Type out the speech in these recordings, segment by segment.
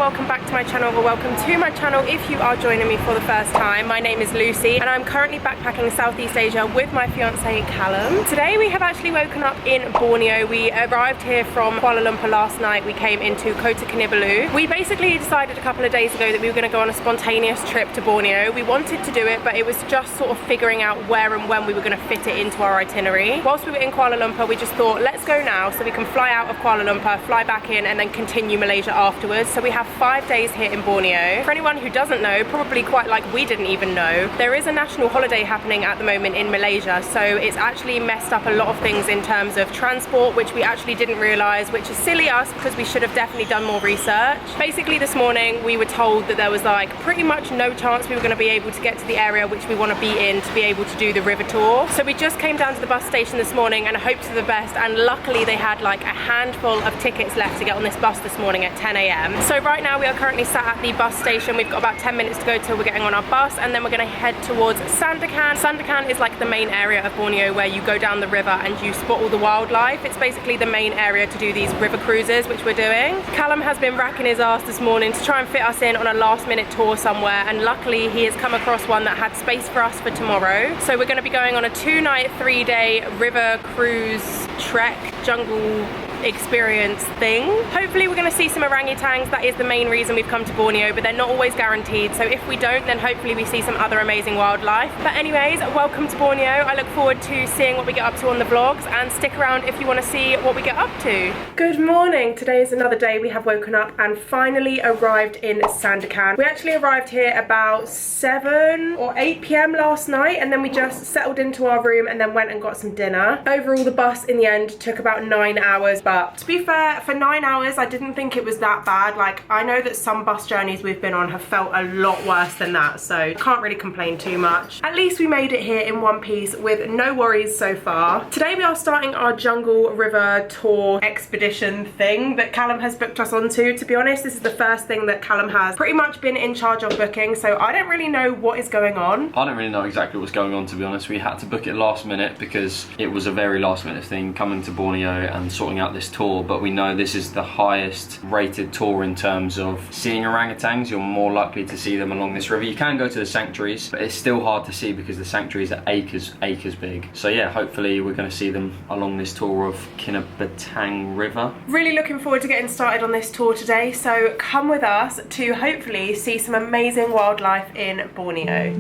welcome back to my channel, or welcome to my channel if you are joining me for the first time. My name is Lucy and I'm currently backpacking Southeast Asia with my fiance Calum. Today we have actually woken up in Borneo. We arrived here from Kuala Lumpur last night. We came into Kota Kinabalu. We basically decided a couple of days ago that we were going to go on a spontaneous trip to Borneo. We wanted to do it, but it was just sort of figuring out where and when we were going to fit it into our itinerary. Whilst we were in Kuala Lumpur, we just thought, let's go now so we can fly out of Kuala Lumpur, fly back in and then continue Malaysia afterwards. So we have 5 days here in Borneo. For anyone who doesn't know, probably quite like we didn't even know, there is a national holiday happening at the moment in Malaysia, so it's actually messed up a lot of things in terms of transport, which we actually didn't realise, which is silly us because we should have definitely done more research. Basically this morning we were told that there was like pretty much no chance we were going to be able to get to the area which we want to be in to be able to do the river tour. So we just came down to the bus station this morning and hoped for the best, and luckily they had like a handful of tickets left to get on this bus this morning at 10 AM. So right now we are currently sat at the bus station. We've got about 10 minutes to go till we're getting on our bus, and then we're going to head towards Sandakan. Sandakan is like the main area of Borneo where you go down the river and you spot all the wildlife. It's basically the main area to do these river cruises, which we're doing. Callum has been racking his ass this morning to try and fit us in on a last minute tour somewhere, and luckily he has come across one that had space for us for tomorrow. So we're going to be going on a 2-night, 3-day river cruise trek jungle experience thing. Hopefully we're going to see some orangutans. That is the main reason we've come to Borneo, but they're not always guaranteed, so if we don't, then hopefully we see some other amazing wildlife. But anyways, welcome to Borneo. I look forward to seeing what we get up to on the vlogs, and stick around if you want to see what we get up to. Good morning. Today is another day. We have woken up and finally arrived in Sandakan. We actually arrived here about 7 or 8 PM last night, and then we just settled into our room and then went and got some dinner. Overall the bus in the end took about 9 hours, but to be fair, for 9 hours I didn't think it was that bad. Like, I know that some bus journeys we've been on have felt a lot worse than that, so can't really complain too much. At least we made it here in one piece with no worries so far. Today we are starting our jungle river tour expedition thing that Callum has booked us onto. To be honest, this is the first thing that Callum has pretty much been in charge of booking, so I don't really know what is going on. I don't really know exactly what's going on, to be honest. We had to book it last minute because it was a very last minute thing, coming to Borneo and sorting out this tour, but we know this is the highest rated tour in terms of seeing orangutans. You're more likely to see them along this river. You can go to the sanctuaries, but it's still hard to see because the sanctuaries are acres big. So yeah, hopefully we're going to see them along this tour of Kinabatanang River. Really looking forward to getting started on this tour today, so come with us to hopefully see some amazing wildlife in Borneo.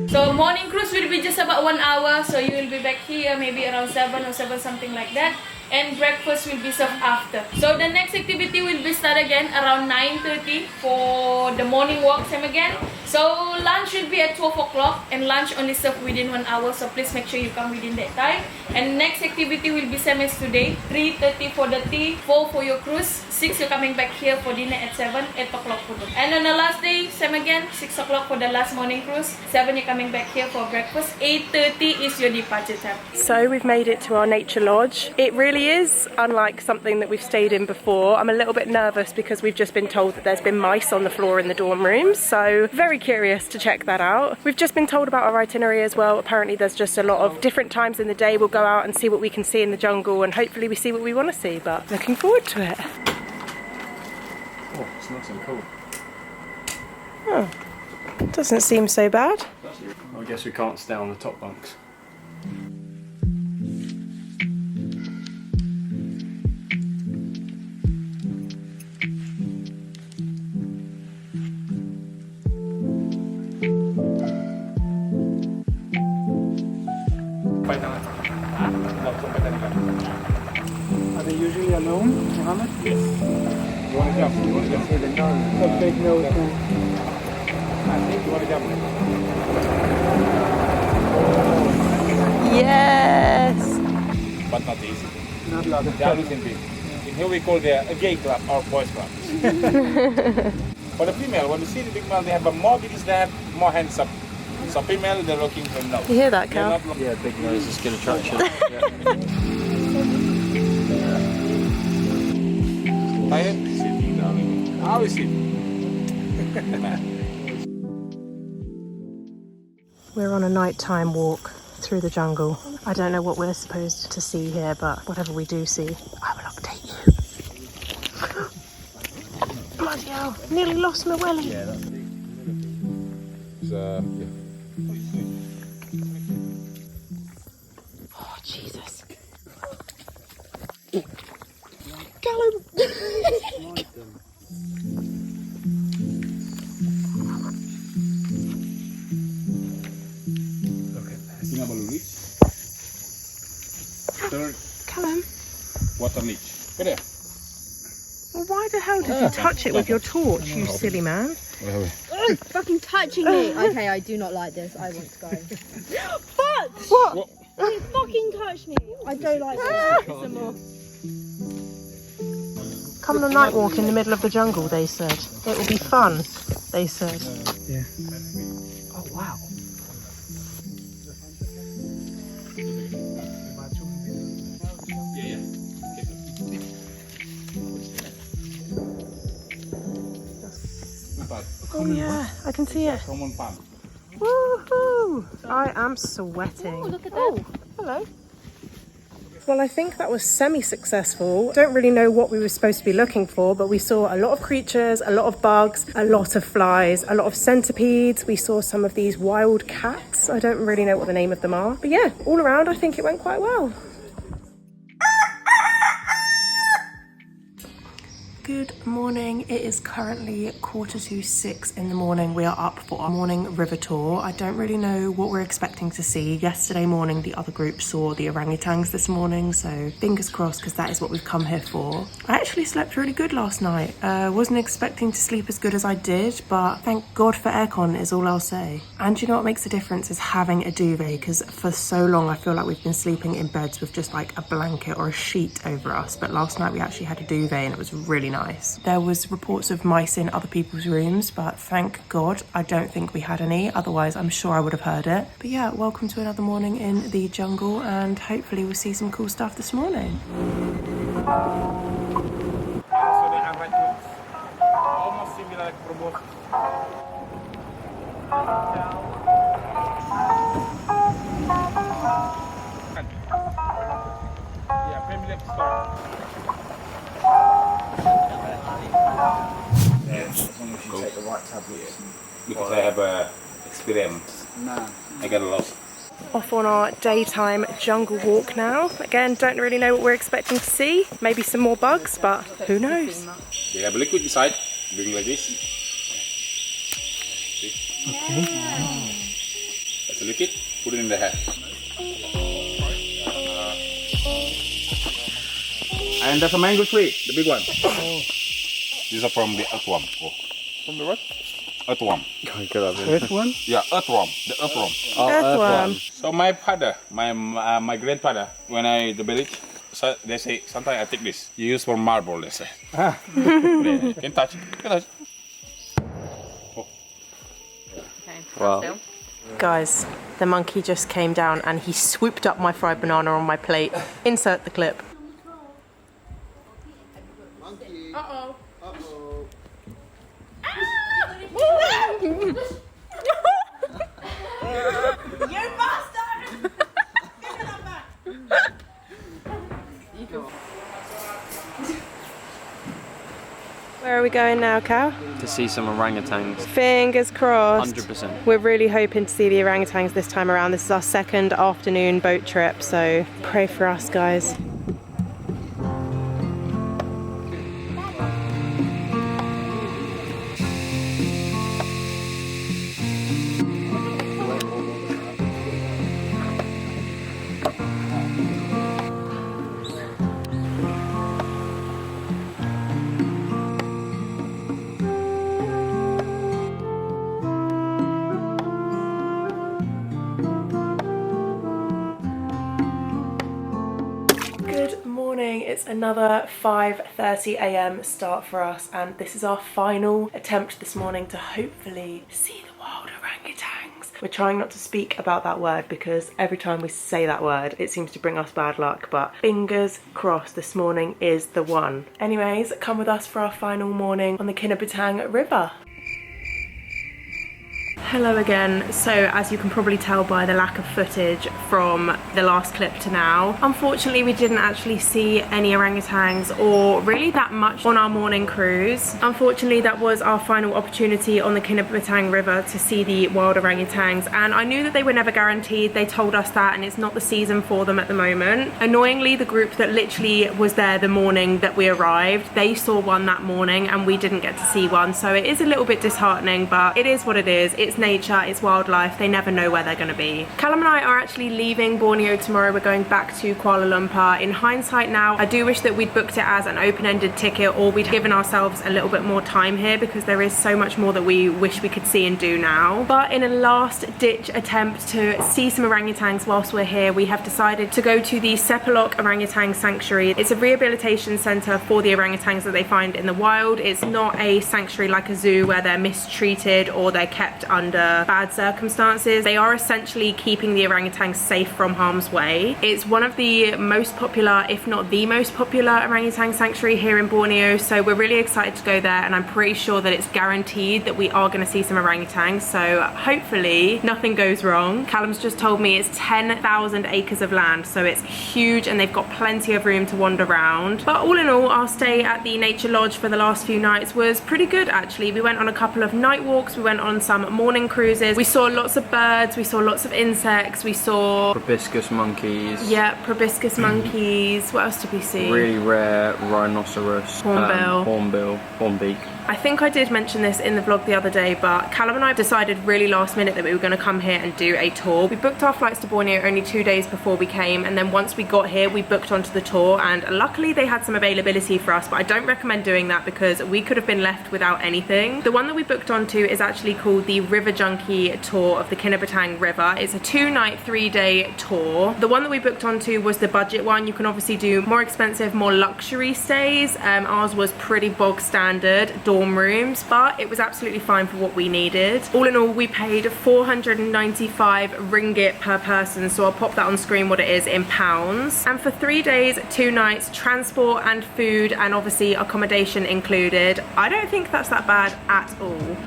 So morning cruise will be just about 1 hour, so you will be back here maybe around 7 or 7 something like that, and breakfast will be served after. So the next activity will be start again around 9:30 for the morning walk, same again. So lunch will be at 12 o'clock, and lunch only served within 1 hour, so please make sure you come within that time. And next activity will be same as today, 3:30 for the tea, 4 for your cruise, 6 you're coming back here for dinner at 7, 8 o'clock for dinner. And on the last day, same again, 6 o'clock for the last morning cruise, 7 you're coming back here for breakfast, 8:30 is your departure time. So we've made it to our nature lodge. It really is unlike something that we've stayed in before. I'm a little bit nervous because we've just been told that there's been mice on the floor in the dorm rooms, so very curious to check that out. We've just been told about our itinerary as well. Apparently there's just a lot of different times in the day we'll go out and see what we can see in the jungle, and hopefully we see what we want to see, but looking forward to it. Oh, it's nice and cool. Oh, doesn't seem so bad. I guess we can't stay on the top bunks. Are they usually alone, Mohammed? Yes. You want to jump? You want to jump? The big nose. I think you want to jump. Yes! But not easy. Not a lot. They are losing big. In here we call a gay club or boys club. For the female, when you see the big male, they have a more because they have more hands up. So female, they're looking for nose. You hear that, Cal? Yeah, big nose is good attraction. Tired? Sit, darling. How is it? We're on a nighttime walk through the jungle. I don't know what we're supposed to see here, but whatever we do see, I will update you. Bloody hell, nearly lost my welly. Yeah, that's it. Oh, Jesus. Calum! Third Calum, water leech. Go there. well, why the hell did you touch it with your torch, you silly man? Oh, fucking touching me. Okay, I do not like this. I want to go. Fuck! What? You fucking touched me. I don't like this anymore. Come on a night walk in the middle of the jungle, they said. It will be fun, they said. Yeah. Oh, wow. Oh yeah, I can see it. Common palm. Woohoo! I am sweating. Oh, look at that. Oh, hello. Well, I think that was semi-successful. Don't really know what we were supposed to be looking for, but we saw a lot of creatures, a lot of bugs, a lot of flies, a lot of centipedes. We saw some of these wild cats. I don't really know what the name of them are. But yeah, all around, I think it went quite well. Good morning. It is currently 5:45 in the morning. We are up for our morning river tour. I don't really know what we're expecting to see. Yesterday morning, the other group saw the orangutans this morning, so fingers crossed, because that is what we've come here for. I actually slept really good last night. Wasn't expecting to sleep as good as I did, but thank God for aircon is all I'll say. And you know what makes a difference is having a duvet, because for so long I feel like we've been sleeping in beds with just like a blanket or a sheet over us, but last night we actually had a duvet and it was really nice. There was reports of mice in other people's rooms, but thank God I don't think we had any, otherwise I'm sure I would have heard it. But yeah, welcome to another morning in the jungle, and hopefully we'll see some cool stuff this morning. So they have like almost similar like promote. Yeah, family store. You take the right tablets. Because I have experience. Nah. I get lost. Off on our daytime jungle walk now. Again, don't really know what we're expecting to see. Maybe some more bugs, but who knows? They have a liquid inside. Doing like this. See? Okay. That's a liquid. Put it in the hair. And that's a mango tree, the big one. These are from the earthworm. Oh. From the what? Earthworm. First one? Yeah, earthworm. The earthworm. Earthworm. So my father, my grandfather, when I the village, so they say sometimes I take this. You use for marble, they say. Ah. Yeah, can touch it. Can touch it. Oh. Wow. Guys, the monkey just came down and he swooped up my fried banana on my plate. Insert the clip. Uh-oh. You bastard! Where are we going now, Cal? To see some orangutans. Fingers crossed. 100%. We're really hoping to see the orangutans this time around. This is our second afternoon boat trip, so pray for us, guys. It's another 5:30 AM start for us, and this is our final attempt this morning to hopefully see the wild orangutans. We're trying not to speak about that word because every time we say that word, it seems to bring us bad luck, but fingers crossed this morning is the one. Anyways, come with us for our final morning on the Kinabatanang River. Hello again. So as you can probably tell by the lack of footage from the last clip to now, unfortunately we didn't actually see any orangutans or really that much on our morning cruise. Unfortunately that was our final opportunity on the Kinabatanang River to see the wild orangutans, and I knew that they were never guaranteed. They told us that, and it's not the season for them at the moment. Annoyingly, the group that literally was there the morning that we arrived, they saw one that morning and we didn't get to see one, so it is a little bit disheartening, but it is what it is. It's nature, it's wildlife, they never know where they're going to be. Calum and I are actually leaving Borneo tomorrow. We're going back to Kuala Lumpur. In hindsight now, I do wish that we'd booked it as an open-ended ticket, or we'd given ourselves a little bit more time here, because there is so much more that we wish we could see and do now. But in a last-ditch attempt to see some orangutans whilst we're here, we have decided to go to the Sepalok Orangutan Sanctuary. It's a rehabilitation centre for the orangutans that they find in the wild. It's not a sanctuary like a zoo where they're mistreated or they're kept under bad circumstances. They are essentially keeping the orangutans safe from harm's way. It's one of the most popular, if not the most popular, orangutan sanctuary here in Borneo, so we're really excited to go there, and I'm pretty sure that it's guaranteed that we are going to see some orangutans, so hopefully nothing goes wrong. Callum's just told me it's 10,000 acres of land, so it's huge and they've got plenty of room to wander around. But all in all, our stay at the nature lodge for the last few nights was pretty good actually. We went on a couple of night walks, we went on some morning cruises, we saw lots of birds, we saw lots of insects, we saw Proboscis monkeys. Yeah, proboscis monkeys. What else did we see? Really rare rhinoceros. Hornbeak. I think I did mention this in the vlog the other day, but Calum and I decided really last minute that we were going to come here and do a tour. We booked our flights to Borneo only 2 days before we came, and then once we got here we booked onto the tour, and luckily they had some availability for us, but I don't recommend doing that because we could have been left without anything. The one that we booked onto is actually called the River Junkie Tour of the Kinabatanang River. It's a 2-night, 3-day tour. The one that we booked onto was the budget one. You can obviously do more expensive, more luxury stays. Ours was pretty bog standard dorm rooms, but it was absolutely fine for what we needed. All in all, we paid 495 ringgit per person, so I'll pop that on screen what it is in pounds. And for 3 days, 2 nights, transport and food and obviously accommodation included, I don't think that's that bad at all.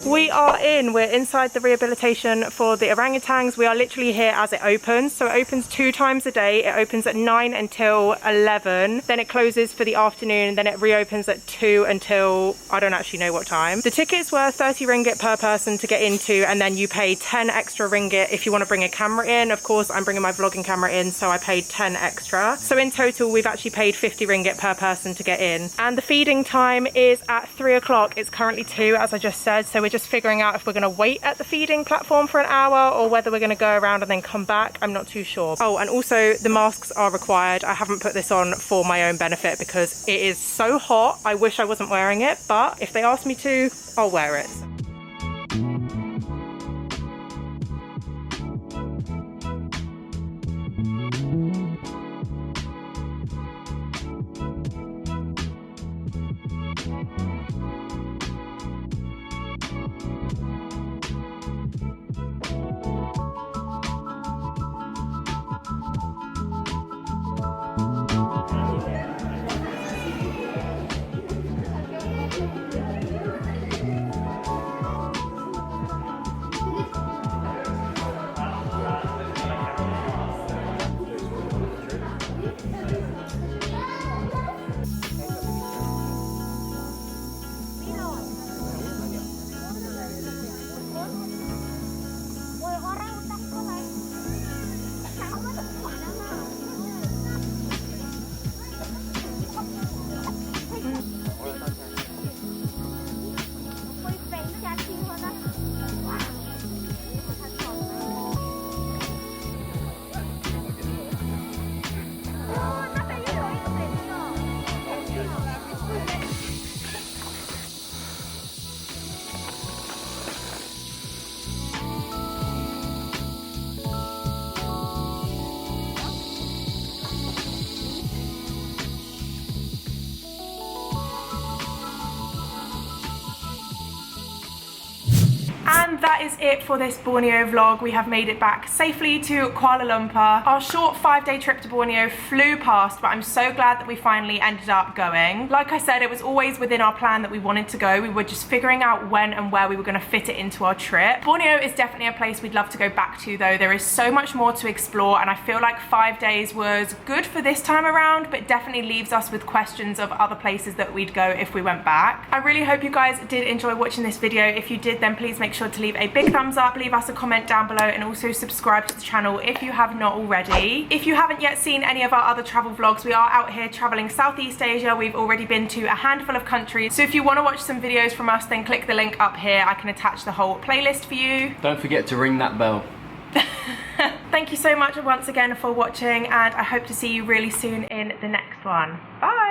We're inside the rehabilitation for the orangutans. We are literally here as it opens. So it opens 2 times a day. It opens at 9 until 11. Then it closes for the afternoon. Then it reopens at 2 until I don't actually know what time. The tickets were 30 ringgit per person to get into, and then you pay 10 extra ringgit if you want to bring a camera in. Of course, I'm bringing my vlogging camera in, so I paid 10 extra. So in total, we've actually paid 50 ringgit per person to get in. And the feeding time is at 3 o'clock. It's currently 2, as I just said. So we're just figuring out if we're going to wait at the feeding platform for an hour or whether we're going to go around and then come back. I'm not too sure. Oh, and also the masks are required. I haven't put this on for my own benefit because it is so hot. I wish I wasn't wearing it, but if they ask me to, I'll wear it. that is it for this Borneo vlog. We have made it back safely to Kuala Lumpur. Our short 5-day trip to Borneo flew past, but I'm so glad that we finally ended up going. Like I said, it was always within our plan that we wanted to go. We were just figuring out when and where we were going to fit it into our trip. Borneo is definitely a place we'd love to go back to though. There is so much more to explore, and I feel like 5 days was good for this time around, but definitely leaves us with questions of other places that we'd go if we went back. I really hope you guys did enjoy watching this video. If you did, then please make sure to leave a big thumbs up, leave us a comment down below, and also subscribe to the channel if you have not already. If you haven't yet seen any of our other travel vlogs, we are out here traveling Southeast Asia. We've already been to a handful of countries, so if you want to watch some videos from us, then click the link up here. I can attach the whole playlist for you. Don't forget to ring that bell. Thank you so much once again for watching, and I hope to see you really soon in the next one. Bye!